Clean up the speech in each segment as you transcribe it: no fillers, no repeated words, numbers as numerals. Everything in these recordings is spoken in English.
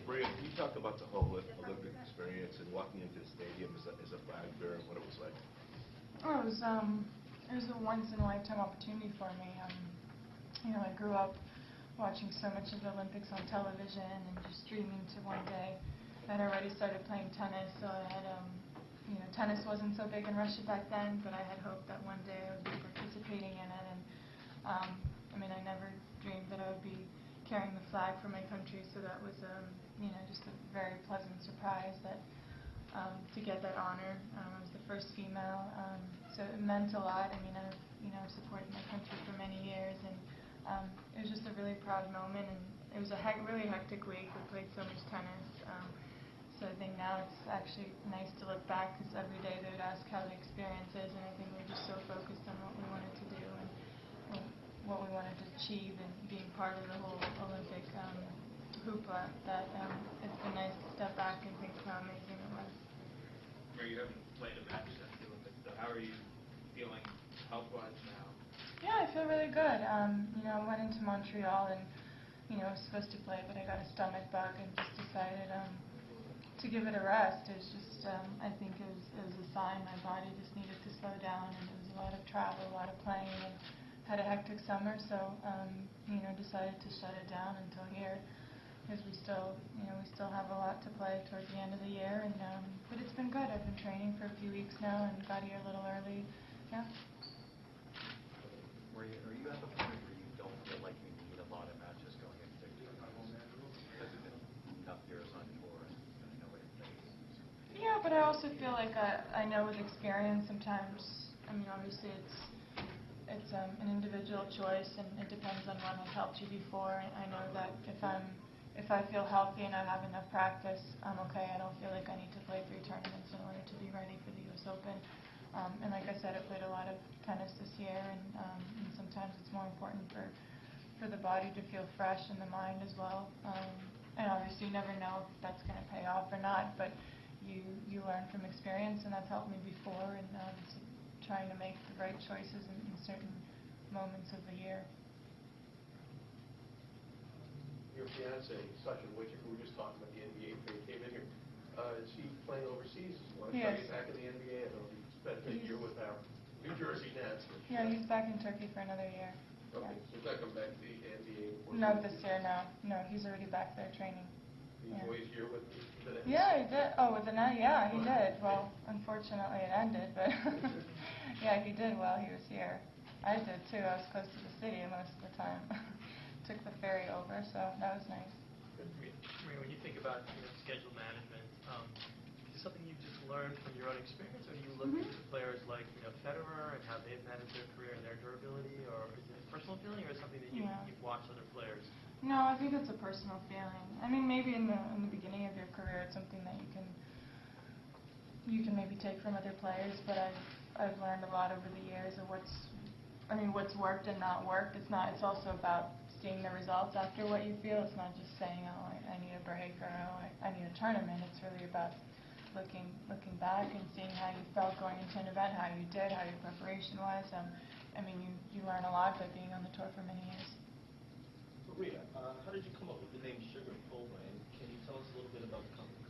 Maria, can you talk about the whole Olympic experience and walking into the stadium as a flag bearer and what it was like? Oh, it was a once-in-a-lifetime opportunity for me. I grew up watching so much of the Olympics on television and just dreaming to one day. I'd already started playing tennis, so I had, tennis wasn't so big in Russia back then, but I had hoped that one day I would be participating in it. And I never dreamed that I would be carrying the flag for my country, so that was, just a very pleasant surprise that to get that honor. I was the first female, so it meant a lot. I've supported my country for many years, and it was just a really proud moment. And it was a really hectic week. We played so much tennis, so I think now it's actually nice to look back because every day they would ask how the experience is, and I think we're just so focused on what we wanted to do and what we wanted to achieve and being part of the whole Olympic hoopla that it's been nice to step back and think how amazing it was. You haven't played a match since the Olympics, so how are you feeling health-wise now? Yeah, I feel really good. I went into Montreal and, I was supposed to play, but I got a stomach bug and just decided to give it a rest. It was just, I think it was a sign my body just needed to slow down, and it was a lot of travel, a lot of playing, and had a hectic summer, so, decided to shut it down until here. Because we still have a lot to play towards the end of the year, and but it's been good. I've been training for a few weeks now and got here a little early. Yeah. Are you at the point where you don't feel like you need a lot of matches going into tournaments? Because you've been enough years on tour and you know what it takes. Yeah, but I also feel like I know with experience sometimes. Obviously it's an individual choice, and it depends on what has helped you before. I know that if I feel healthy and I have enough practice, I'm okay. I don't feel like I need to play 3 tournaments in order to be ready for the U.S. Open. And like I said, I played a lot of tennis this year, and sometimes it's more important for the body to feel fresh and the mind as well. And obviously you never know if that's going to pay off or not, but you learn from experience, and that's helped me before, and trying to make the right choices in certain moments of the year. Your fiance, Sasha, which we were just talking about the NBA before you came in here. Is he playing overseas? Want to try to get back in the NBA? I know he spent a year with our New Jersey Nets. Yeah, he's back in Turkey for another year. Okay, Yeah. so he's not coming back to the NBA? Not this year, no. No, he's already back there training. He enjoyed his year with the Nets? Yeah, he did. Oh, with the Nets? Yeah, he did. Well, unfortunately it ended, but yeah, he did while he was here. I did too. I was close to the city most of the time. Took the ferry over, so that was nice. Maria, when you think about schedule management, is it something you just learned from your own experience, or do you look at players like Federer and how they've managed their career and their durability, or is it a personal feeling, or is it something that you've watched other players? No, I think it's a personal feeling. Maybe in the beginning of your career, it's something that you can maybe take from other players, but I've learned a lot over the years of what's worked and not worked. It's also about seeing the results after what you feel. It's not just saying, oh, I need a break, or oh, I need a tournament. It's really about looking back and seeing how you felt going into an event, how you did, how your preparation was. You learn a lot by being on the tour for many years. Maria, how did you come up with the name Sharapova, and can you tell us a little bit about the company?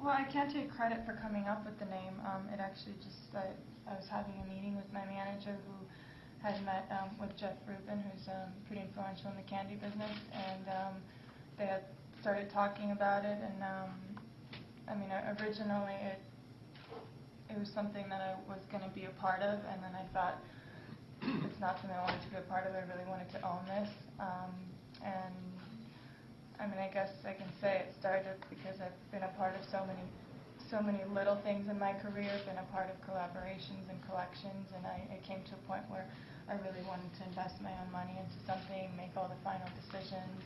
Well, I can't take credit for coming up with the name. It actually I was having a meeting with my manager who had met with Jeff Rubin, who's pretty influential in the candy business, and they had started talking about it, and originally it was something that I was going to be a part of, and then I thought, it's not something I wanted to be a part of. I really wanted to own this, and I guess I can say it started because I've been a part of so many little things in my career, been a part of collaborations and collections, and I came to a point where I really wanted to invest my own money into something, make all the final decisions,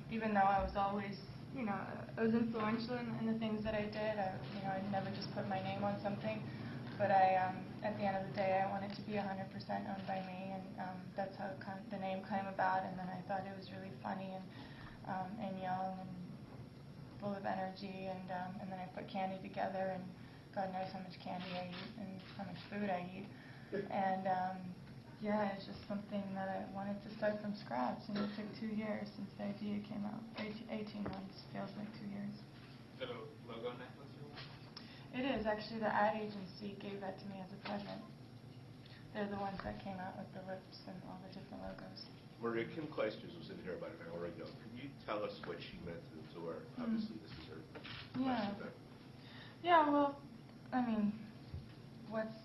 even though I was always, I was influential in the things that I did. I never just put my name on something, but at the end of the day, I wanted to be 100% owned by me, and that's how the name came about, and then I thought it was really funny and young and full of energy, and then I put candy together, and God knows how much candy I eat and how much food I eat, and yeah, it's just something that I wanted to start from scratch, and it took 2 years since the idea came out. 18 months feels feels like 2 years. Is it a logo necklace or what? It is. Actually, the ad agency gave that to me as a present. They're the ones that came out with the lips and all the different logos. Maria, Kim Clijsters was in here about an hour ago. Can you tell us what she meant to the tour? Obviously, this is her Yeah. last event. Yeah, well, I mean, what's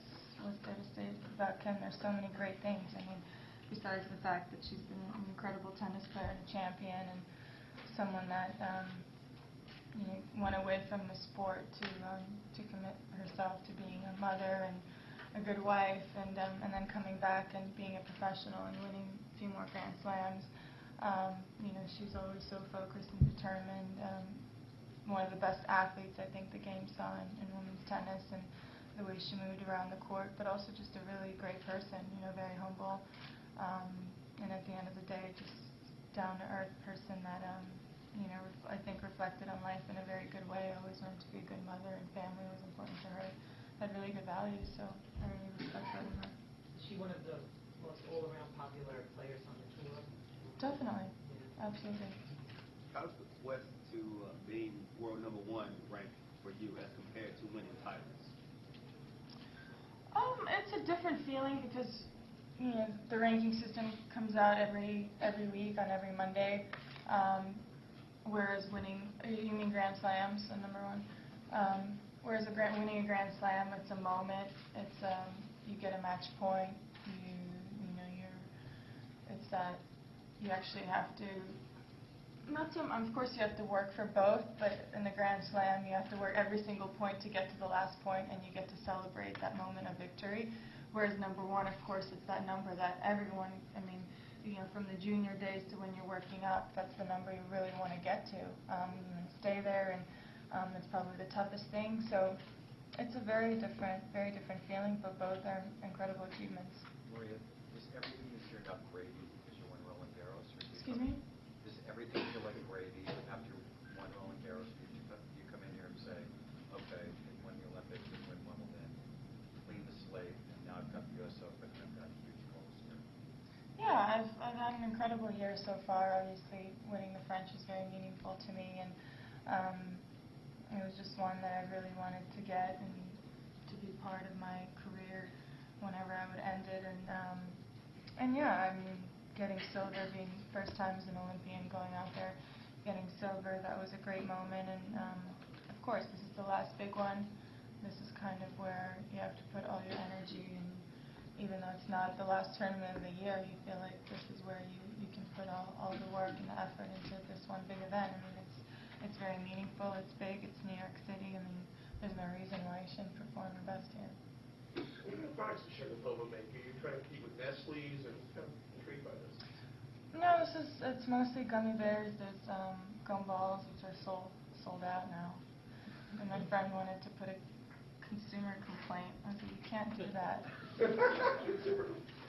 there to say about Kim? There's so many great things. I mean, besides the fact that she's been an incredible tennis player and a champion and someone that went away from the sport to commit herself to being a mother and a good wife, and then coming back and being a professional and winning a few more Grand Slams. She's always so focused and determined. One of the best athletes I think the game saw in women's tennis, and the way she moved around the court, but also just a really great person, very humble, and at the end of the day, just down-to-earth person that, I think reflected on life in a very good way, always wanted to be a good mother, and family was important to her, had really good values, so I really respect that in her. Is she one of the most all-around popular players on the tour? Definitely, absolutely. How's the quest to being world #1 ranked for you as compared to winning titles? It's a different feeling because the ranking system comes out every week on every Monday, whereas winning, you mean Grand Slams, the #1. Whereas winning a Grand Slam, it's a moment. It's you get a match point. It's that you actually have to. Of course, you have to work for both, but in the Grand Slam, you have to work every single point to get to the last point, and you get to celebrate that moment of victory. Whereas #1, of course, it's that number that everyone, from the junior days to when you're working up, that's the number you really want to get to. Stay there, and it's probably the toughest thing. So it's a very different feeling, but both are incredible achievements. Maria, is everything this year not gravy because you won Roland Garros? Excuse me? Does everything feel like gravy after you won Roland Garros? You come in here and say, okay, I won the Olympics and win Wimbledon, clean the slate, and now I've got the US Open and I've got huge goals here. Yeah, I've had an incredible year so far. Obviously, winning the French was very meaningful to me, and it was just one that I really wanted to get and to be part of my career whenever I would end it. And yeah, getting silver, being first time as an Olympian, going out there, getting silver, that was a great moment. And of course, this is the last big one. This is kind of where you have to put all your energy, and even though it's not the last tournament of the year, you feel like this is where you can put all the work and the effort into this one big event. It's very meaningful, it's big, it's New York City. There's no reason why you shouldn't perform your best here. What kind of products does Sharapova make? Are you trying to compete with Nestle's, and kind of intrigued by this? No, it's mostly gummy bears. There's gum balls, which are sold out now. And my friend wanted to put a consumer complaint. I said, you can't do that.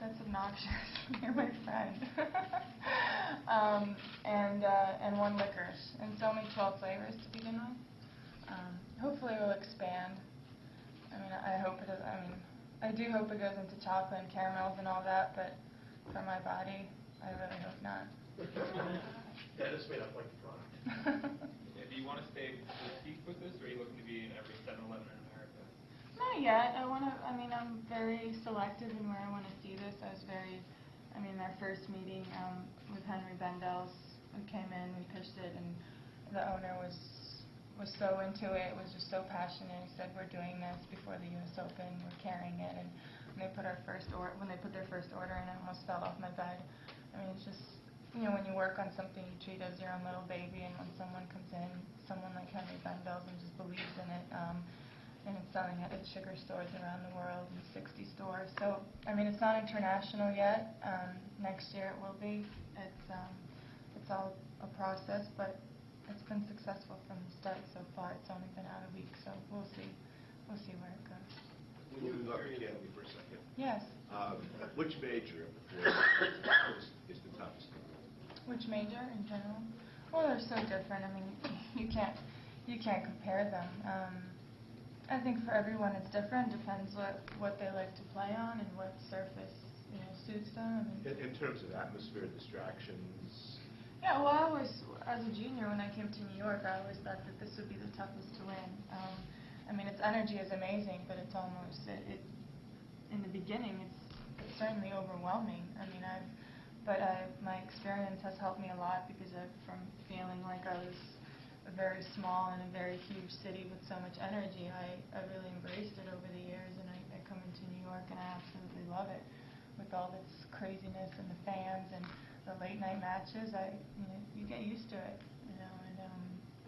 That's obnoxious. You're my friend. And one licorice. And it's only 12 flavors to begin with. Hopefully it will expand. I hope it does. I do hope it goes into chocolate and caramels and all that, but for my body, I really hope not. Dennis may not like the product. Do you want to stay boutique with this, or are you looking to be in every 7-Eleven in America? Not yet. I'm very selective in where I want to see this. Our first meeting with Henry Bendels, we came in, we pitched it, and the owner was so into it, was just so passionate. He said, we're doing this before the US Open, we're carrying it. And when they put their first order in, I almost fell off my bed. It's just, when you work on something, you treat it as your own little baby, and when someone comes in, someone like Henry Bendels, and just believes in it, and it's selling at sugar stores around the world, in 60 stores. So, it's not international yet. Next year it will be. It's all a process, but it's been successful from the start so far. It's only been out a week, so we'll see. We'll see where it goes. Moving up to Candy for a second. Yes. Which major is the toughest? Which major in general? Well, they're so different. You can't compare them. I think for everyone it's different. Depends what they like to play on and what surface suits them. In terms of atmosphere, distractions. Yeah, well, I always, as a junior, when I came to New York, I always thought that this would be the toughest to win. I mean, its energy is amazing, but it's almost, in the beginning, it's certainly overwhelming. I mean, my experience has helped me a lot because from feeling like I was very small in a very huge city with so much energy, I really embraced it over the years, and I come into New York and I absolutely love it with all its craziness and the fans and the late night matches. You get used to it,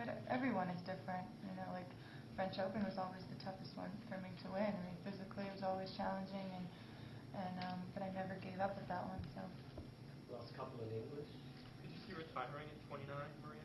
but everyone is different, like French Open was always the toughest one for me to win. I mean, physically it was always challenging, but I never gave up with that one, so. Last couple in English. Could you see retiring at 29, Maria?